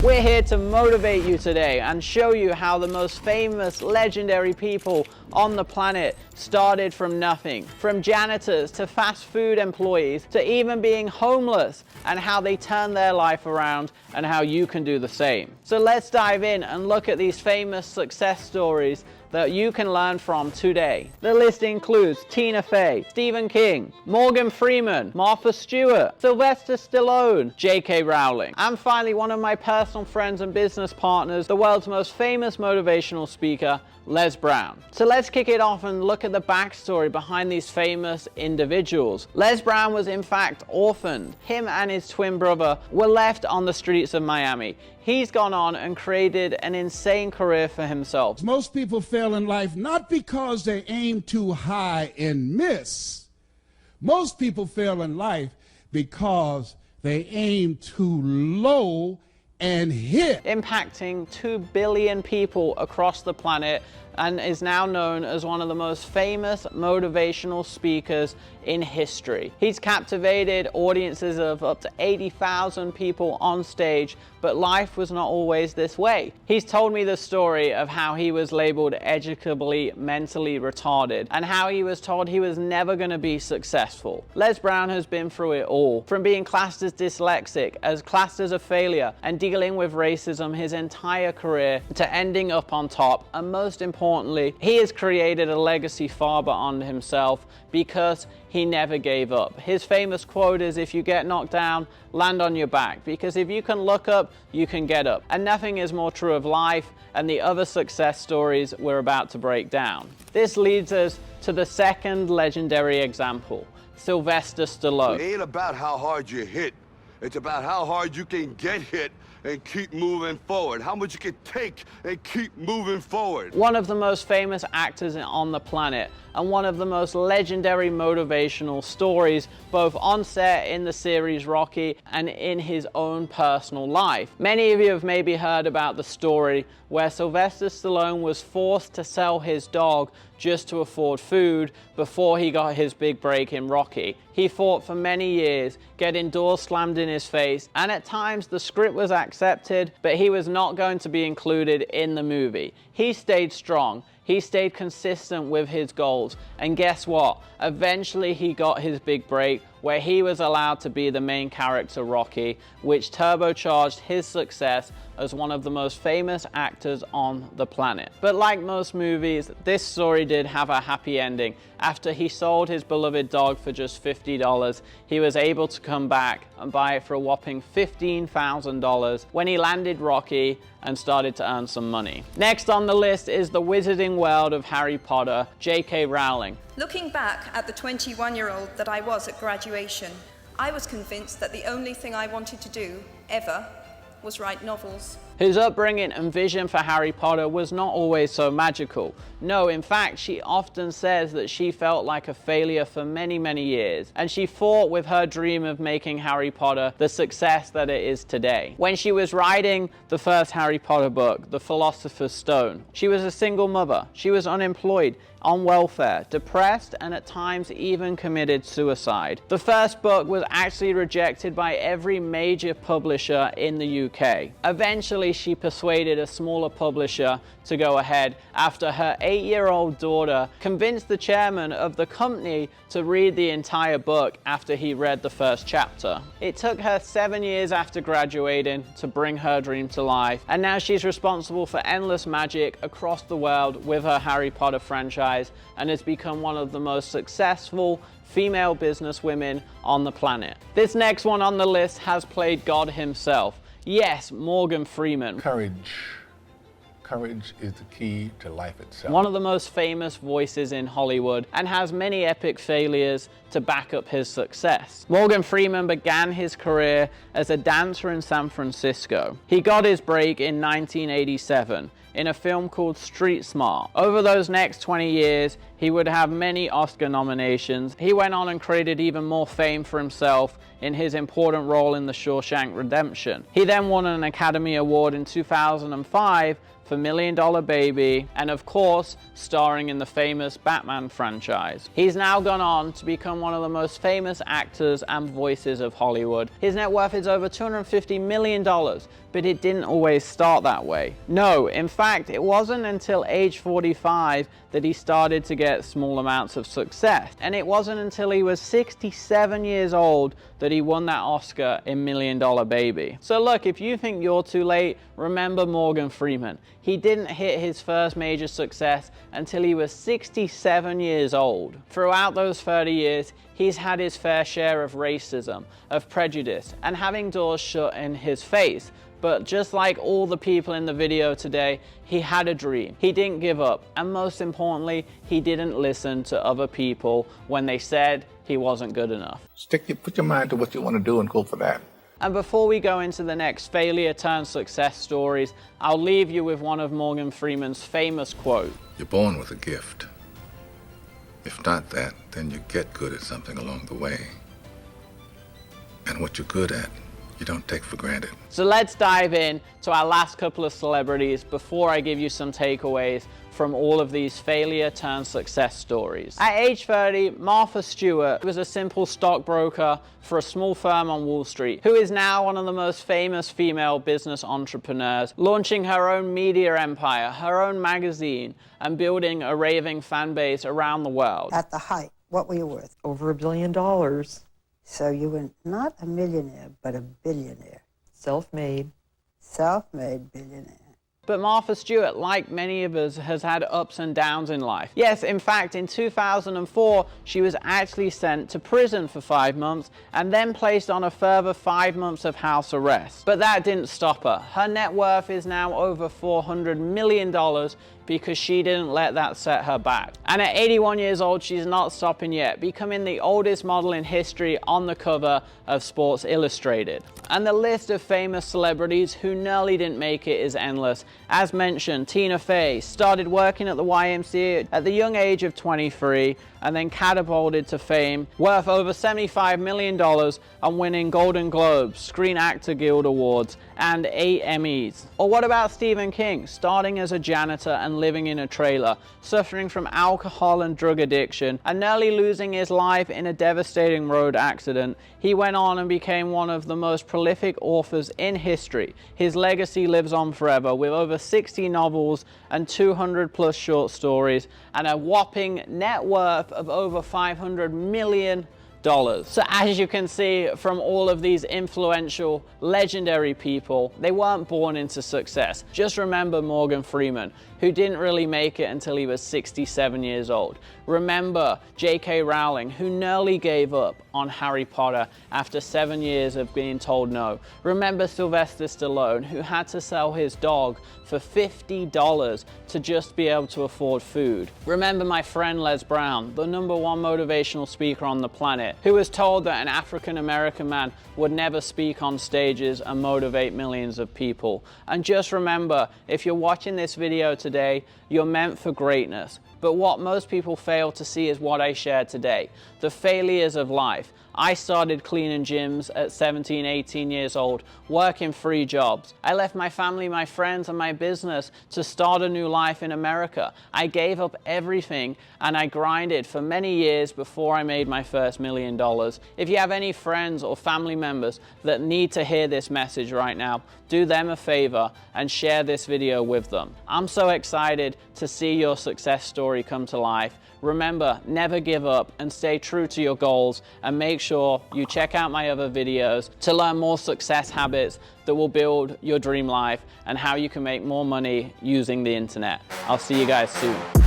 We're here to motivate you today and show you how the most famous, legendary people on the planet started from nothing. From janitors to fast food employees to even being homeless, and how they turned their life around and how you can do the same. So let's dive in and look at these famous success stories that you can learn from today. The list includes Tina Fey, Stephen King, Morgan Freeman, Martha Stewart, Sylvester Stallone, JK Rowling, and finally one of my personal friends and business partners, the world's most famous motivational speaker, Les Brown. So let's kick it off and look at the backstory behind these famous individuals. Les Brown was in fact orphaned. Him and his twin brother were left on the streets of Miami. He's gone on and created an insane career for himself. Most people fail in life not because they aim too high and miss. Most people fail in life because they aim too low and hit. Impacting 2 billion people across the planet, and is now known as one of the most famous motivational speakers in history. He's captivated audiences of up to 80,000 people on stage, but life was not always this way. He's told me the story of how he was labeled educably mentally retarded and how he was told he was never going to be successful. Les Brown has been through it all, from being classed as dyslexic, as classed as a failure, and dealing with racism his entire career, to ending up on top, and most importantly, he has created a legacy far beyond himself because he never gave up. His famous quote is, "If you get knocked down, land on your back, because if you can look up, you can get up." And nothing is more true of life and the other success stories we're about to break down. This leads us to the second legendary example, Sylvester Stallone. It ain't about how hard you hit. It's about how hard you can get hit and keep moving forward. How much you can take and keep moving forward. One of the most famous actors on the planet, and one of the most legendary motivational stories, both on set in the series Rocky and in his own personal life. Many of you have maybe heard about the story where Sylvester Stallone was forced to sell his dog just to afford food before he got his big break in Rocky. He fought for many years, getting doors slammed in his face, and at times the script was accepted, but he was not going to be included in the movie. He stayed strong. He stayed consistent with his goals, and guess what? Eventually he got his big break where he was allowed to be the main character Rocky, which turbocharged his success as one of the most famous actors on the planet. But like most movies, this story did have a happy ending. After he sold his beloved dog for just $50, he was able to come back and buy it for a whopping $15,000 when he landed Rocky and started to earn some money. Next on the list is the wizarding world of Harry Potter, JK Rowling. Looking back at the 21-year-old that I was at graduation, I was convinced that the only thing I wanted to do, ever, was write novels. His upbringing and vision for Harry Potter was not always so magical. No, in fact, she often says that she felt like a failure for many, many years, and she fought with her dream of making Harry Potter the success that it is today. When she was writing the first Harry Potter book, The Philosopher's Stone, she was a single mother. She was unemployed, on welfare, depressed, and at times even committed suicide. The first book was actually rejected by every major publisher in the UK. Eventually, she persuaded a smaller publisher to go ahead after her 8-year-old daughter convinced the chairman of the company to read the entire book after he read the first chapter. It took her 7 years after graduating to bring her dream to life, and now she's responsible for endless magic across the world with her Harry Potter franchise, and has become one of the most successful female businesswomen on the planet. This next one on the list has played God himself. Yes, Morgan Freeman. Courage. Courage is the key to life itself. One of the most famous voices in Hollywood, and has many epic failures to back up his success. Morgan Freeman began his career as a dancer in San Francisco. He got his break in 1987 in a film called Street Smart. Over those next 20 years, he would have many Oscar nominations. He went on and created even more fame for himself in his important role in The Shawshank Redemption. He then won an Academy Award in 2005 for $1 Million Baby, and of course, starring in the famous Batman franchise. He's now gone on to become one of the most famous actors and voices of Hollywood. His net worth is over $250 million, but it didn't always start that way. No, in fact, it wasn't until age 45 that he started to get small amounts of success. And it wasn't until he was 67 years old that he won that Oscar in $1 Million Baby. So look, if you think you're too late, remember Morgan Freeman. He didn't hit his first major success until he was 67 years old. Throughout those 30 years, he's had his fair share of racism, of prejudice, and having doors shut in his face. But just like all the people in the video today, he had a dream. He didn't give up. And most importantly, he didn't listen to other people when they said he wasn't good enough. Put your mind to what you want to do and go for that. And before we go into the next failure turned success stories, I'll leave you with one of Morgan Freeman's famous quotes. You're born with a gift. If not that, then you get good at something along the way. And what you're good at, you don't take for granted. So let's dive in to our last couple of celebrities before I give you some takeaways from all of these failure turned success stories. At age 30, Martha Stewart was a simple stockbroker for a small firm on Wall Street, who is now one of the most famous female business entrepreneurs, launching her own media empire, her own magazine, and building a raving fan base around the world. At the height, what were you worth? Over $1 billion. So you were not a millionaire, but a billionaire. Self-made. Self-made billionaire. But Martha Stewart, like many of us, has had ups and downs in life. Yes, in fact, in 2004, she was actually sent to prison for 5 months and then placed on a further 5 months of house arrest. But that didn't stop her. Her net worth is now over $400 million because she didn't let that set her back. And at 81 years old, she's not stopping yet, becoming the oldest model in history on the cover of Sports Illustrated. And the list of famous celebrities who nearly didn't make it is endless. As mentioned, Tina Fey started working at the YMCA at the young age of 23 and then catapulted to fame, worth over $75 million and winning Golden Globes, Screen Actor Guild Awards, and 8 Emmys. Or what about Stephen King, starting as a janitor and living in a trailer, suffering from alcohol and drug addiction, and nearly losing his life in a devastating road accident? He went on and became one of the most prolific authors in history. His legacy lives on forever, with over 60 novels and 200 plus short stories, and a whopping net worth of over $500 million. So as you can see from all of these influential, legendary people, they weren't born into success. Just remember Morgan Freeman, who didn't really make it until he was 67 years old. Remember JK Rowling, who nearly gave up on Harry Potter after 7 years of being told no. Remember Sylvester Stallone, who had to sell his dog for $50 to just be able to afford food. Remember my friend Les Brown, the #1 motivational speaker on the planet, who was told that an African-American man would never speak on stages and motivate millions of people. And just remember, if you're watching this video today, you're meant for greatness. But what most people fail to see is what I shared today, the failures of life. I started cleaning gyms at 17, 18 years old, working 3 jobs. I left my family, my friends, and my business to start a new life in America. I gave up everything and I grinded for many years before I made my first $1 million. If you have any friends or family members that need to hear this message right now, do them a favor and share this video with them. I'm so excited to see your success story come to life. Remember, never give up and stay true to your goals, and make sure you check out my other videos to learn more success habits that will build your dream life and how you can make more money using the internet. I'll see you guys soon.